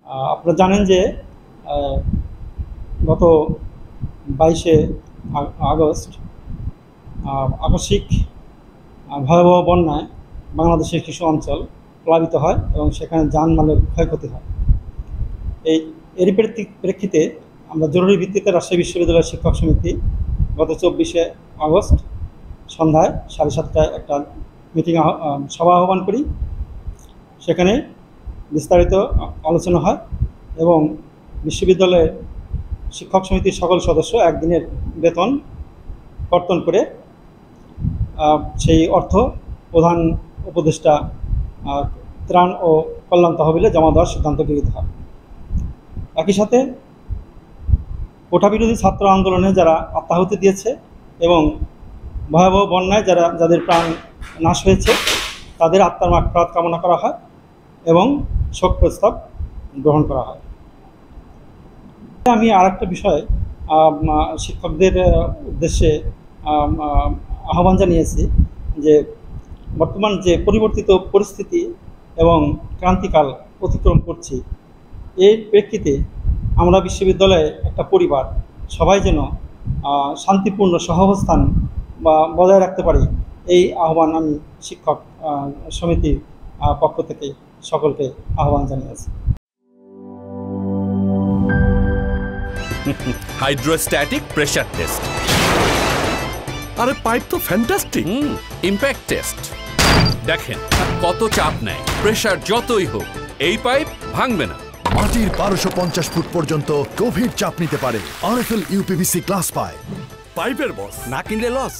আপনারা জানেন যে গত 22শে আগস্ট আকস্মিক ভয়াবহ বন্যায় বাংলাদেশের কিছু অঞ্চল প্লাবিত হয় এবং সেখানে জানমালের ক্ষয়ক্ষতি হয়। এরই প্রেক্ষিতে আমরা জরুরি ভিত্তিতে রাজশাহী বিশ্ববিদ্যালয়ের শিক্ষক সমিতি গত 24শে আগস্ট সন্ধ্যায় 7:30টায় একটা সভা আহ্বান করি। সেখানে বিস্তারিত আলোচনা হয় এবং বিশ্ববিদ্যালয়ের শিক্ষক সমিতির সকল সদস্য একদিনের বেতন কর্তন করে সেই অর্থ প্রধান উপদেষ্টা ত্রাণ ও কল্যাণ তহবিলে জমা দেওয়ার সিদ্ধান্ত গৃহীত হয়। একই সাথে কোটাবিরোধী ছাত্র আন্দোলনে যারা আত্মাহুতি দিয়েছে এবং ভয়াবহ বন্যায় যাদের প্রাণ নাশ হয়েছে তাদের আত্মার মাগফিরাত কামনা করা হয় এবং শোক প্রস্তাব গ্রহণ করা হয়। আমি আরেকটা বিষয় শিক্ষকদের উদ্দেশ্যে আহ্বান জানিয়েছি যে বর্তমান যে পরিবর্তিত পরিস্থিতি এবং ক্রান্তিকাল অতিক্রম করছি, এর প্রেক্ষিতে আমরা বিশ্ববিদ্যালয়ে একটা পরিবার, সবাই যেন শান্তিপূর্ণ সহাবস্থান বজায় রাখতে পারি, এই আহ্বান আমি শিক্ষক সমিতির পক্ষ থেকে সকলকে আহ্বান জানিয়েছি। Hydrostatic pressure test. আরে পাইপ তো ফ্যান্টাস্টিক। Impact test. দেখেন কত চাপ নেয়, প্রেসার যতই হোক এই পাইপ ভাঙবে না। মাটির 1250 ফুট পর্যন্ত গভীর চাপ নিতে পারে আরএফএল ইউপিভিসি গ্লাস পাইপ। পাইপের বস, না কিনলে লস।